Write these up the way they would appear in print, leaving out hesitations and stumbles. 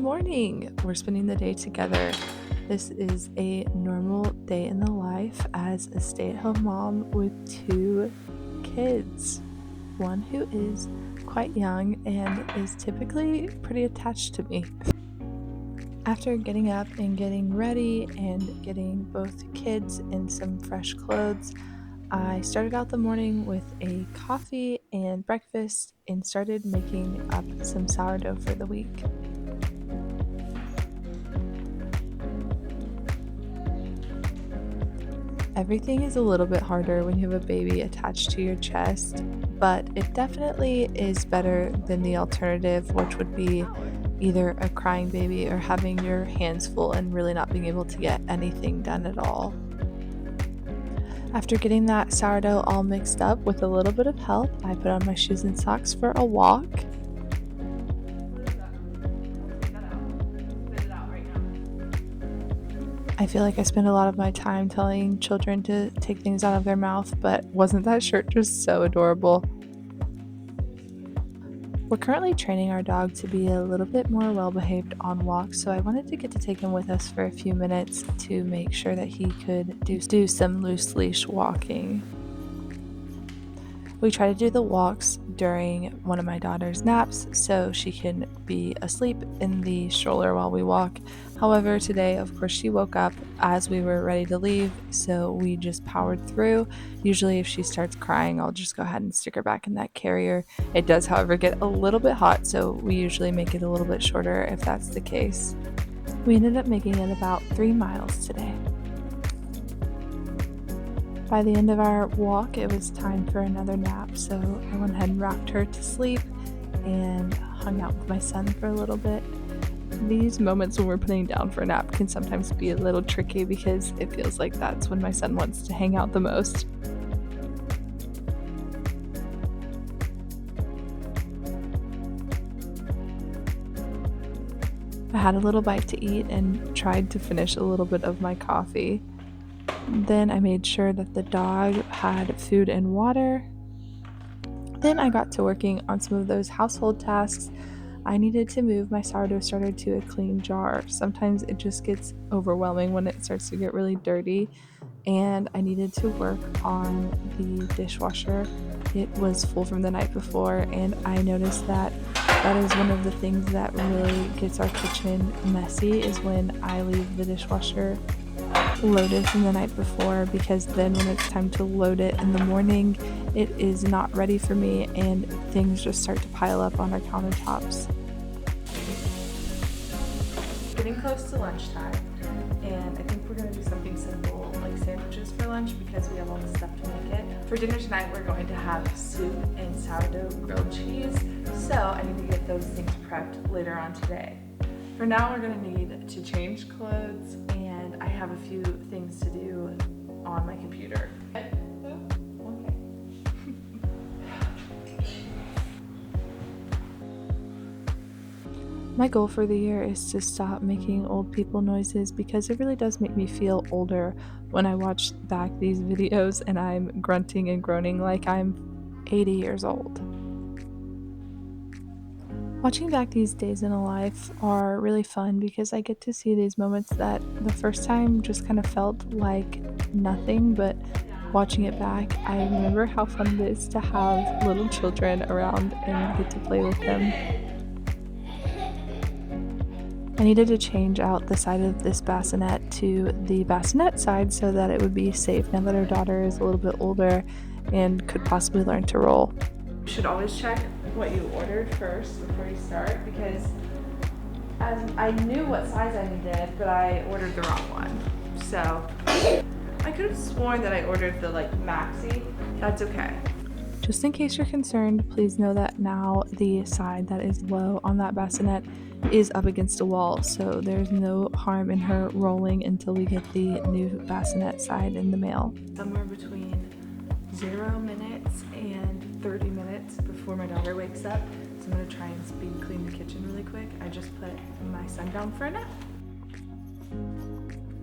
morning. We're spending the day together. This is a normal day in the life as a stay-at-home mom with two kids. One who is quite young and is typically pretty attached to me. After getting up and getting ready and getting both kids in some fresh clothes, I started out the morning with a coffee and breakfast and started making up some sourdough for the week. Everything is a little bit harder when you have a baby attached to your chest, but it definitely is better than the alternative, which would be either a crying baby or having your hands full and really not being able to get anything done at all. After getting that sourdough all mixed up with a little bit of help, I put on my shoes and socks for a walk. I feel like I spend a lot of my time telling children to take things out of their mouth, but wasn't that shirt just so adorable? We're currently training our dog to be a little bit more well-behaved on walks, so I wanted to get to take him with us for a few minutes to make sure that he could do some loose leash walking. We try to do the walks during one of my daughter's naps so she can be asleep in the stroller while we walk. However, today, of course, she woke up as we were ready to leave, so we just powered through. Usually if she starts crying, I'll just go ahead and stick her back in that carrier. It does, however, get a little bit hot, so we usually make it a little bit shorter if that's the case. We ended up making it about 3 miles today. By the end of our walk, it was time for another nap, so I went ahead and rocked her to sleep and hung out with my son for a little bit. These moments when we're putting down for a nap can sometimes be a little tricky because it feels like that's when my son wants to hang out the most. I had a little bite to eat and tried to finish a little bit of my coffee. Then I made sure that the dog had food and water. Then I got to working on some of those household tasks. I needed to move my sourdough starter to a clean jar. Sometimes it just gets overwhelming when it starts to get really dirty, and I needed to work on the dishwasher. It was full from the night before, and I noticed that is one of the things that really gets our kitchen messy is when I leave the dishwasher loaded from the night before, because then when it's time to load it in the morning, it is not ready for me and things just start to pile up on our countertops. Getting close to lunchtime, and I think we're going to do something simple like sandwiches for lunch because we have all the stuff to make it. For dinner tonight, we're going to have soup and sourdough grilled cheese, so I need to get those things prepped later on today. For now, we're going to need to change clothes, and I have a few things to do on my computer. Okay. My goal for the year is to stop making old people noises because it really does make me feel older when I watch back these videos and I'm grunting and groaning like I'm 80 years old. Watching back these days in a life are really fun because I get to see these moments that the first time just kind of felt like nothing, but watching it back, I remember how fun it is to have little children around and get to play with them. I needed to change out the side of this bassinet to the bassinet side so that it would be safe now that our daughter is a little bit older and could possibly learn to roll. You should always check what you ordered first before you start, because I knew what size I needed, but I ordered the wrong one. So I could have sworn that I ordered the maxi. That's okay. Just in case you're concerned, please know that now the side that is low on that bassinet is up against a wall, so there's no harm in her rolling until we get the new bassinet side in the mail. Somewhere between 0 minutes and 30 minutes before my daughter wakes up, so I'm going to try and speed clean the kitchen really quick. I just put my son down for a nap.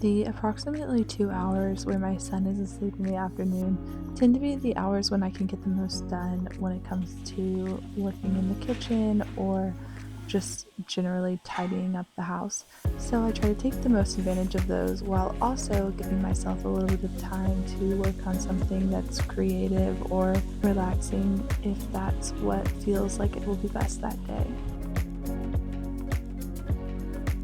The approximately 2 hours where my son is asleep in the afternoon tend to be the hours when I can get the most done when it comes to working in the kitchen or just generally tidying up the house. So I try to take the most advantage of those while also giving myself a little bit of time to work on something that's creative or relaxing if that's what feels like it will be best that day.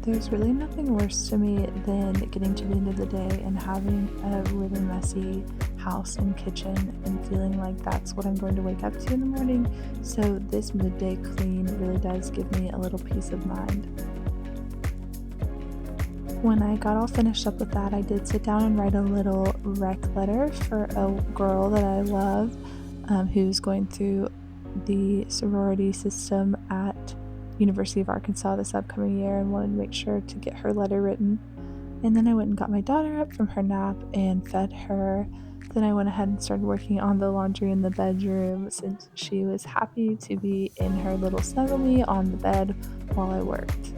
There's really nothing worse to me than getting to the end of the day and having a really messy house and kitchen and feeling like that's what I'm going to wake up to in the morning. So this midday clean really does give me a little peace of mind. When I got all finished up with that, I did sit down and write a little rec letter for a girl that I love who's going through the sorority system at University of Arkansas this upcoming year and wanted to make sure to get her letter written. And then I went and got my daughter up from her nap and fed her. Then I went ahead and started working on the laundry in the bedroom since she was happy to be in her little snuggle me on the bed while I worked.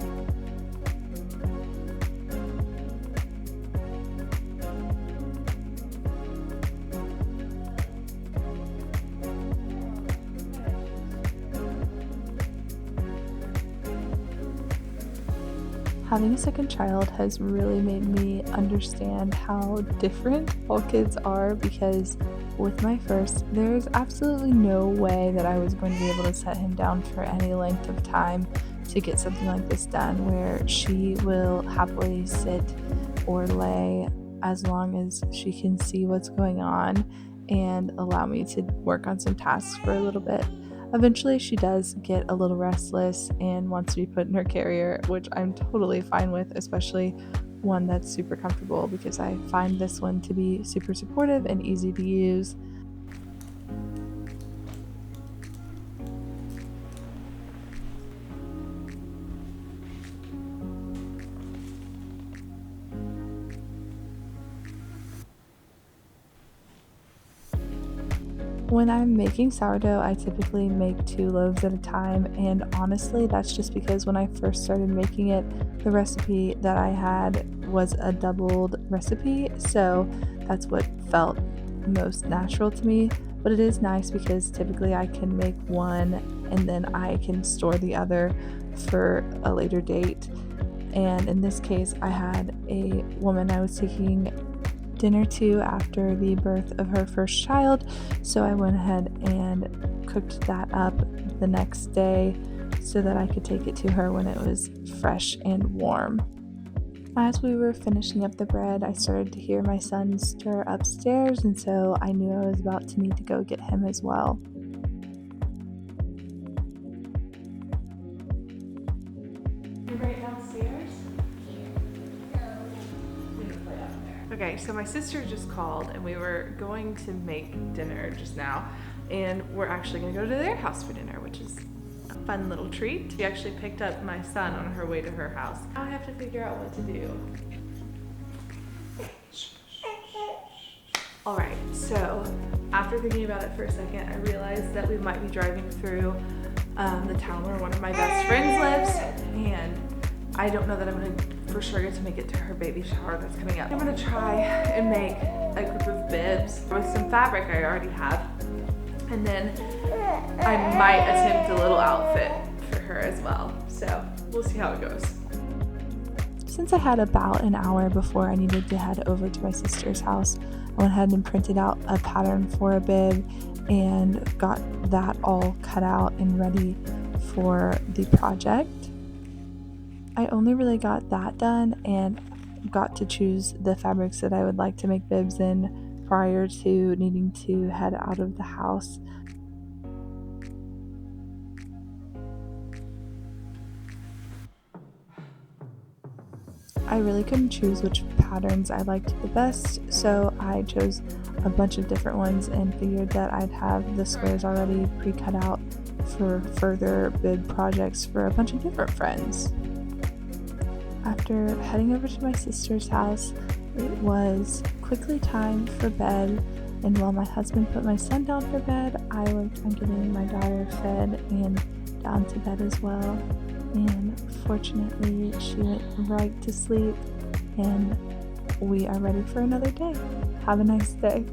Having a second child has really made me understand how different all kids are, because with my first, there's absolutely no way that I was going to be able to set him down for any length of time to get something like this done, where she will happily sit or lay as long as she can see what's going on and allow me to work on some tasks for a little bit. Eventually, she does get a little restless and wants to be put in her carrier, which I'm totally fine with, especially one that's super comfortable, because I find this one to be super supportive and easy to use. When I'm making sourdough, I typically make 2 loaves at a time, and honestly, that's just because when I first started making it, the recipe that I had was a doubled recipe, so that's what felt most natural to me. But it is nice because typically I can make one and then I can store the other for a later date. And in this case, I had a woman I was taking dinner to after the birth of her first child, so I went ahead and cooked that up the next day so that I could take it to her when it was fresh and warm. As we were finishing up the bread, I started to hear my son stir upstairs, and so I knew I was about to need to go get him as well. You're right downstairs? Okay, so my sister just called and we were going to make dinner just now, and we're actually going to go to their house for dinner, which is a fun little treat. She actually picked up my son on her way to her house. Now I have to figure out what to do. Alright, so after thinking about it for a second, I realized that we might be driving through the town where one of my best friends lives, and I don't know that I'm going to for sure get to make it to her baby shower that's coming up. I'm going to try and make a group of bibs with some fabric I already have, and then I might attempt a little outfit for her as well. So we'll see how it goes. Since I had about an hour before I needed to head over to my sister's house, I went ahead and printed out a pattern for a bib and got that all cut out and ready for the project. I only really got that done and got to choose the fabrics that I would like to make bibs in prior to needing to head out of the house. I really couldn't choose which patterns I liked the best, so I chose a bunch of different ones and figured that I'd have the squares already pre-cut out for further bib projects for a bunch of different friends. After heading over to my sister's house, it was quickly time for bed, and while my husband put my son down for bed, I worked on getting my daughter fed and down to bed as well. And fortunately, she went right to sleep, and we are ready for another day. Have a nice day.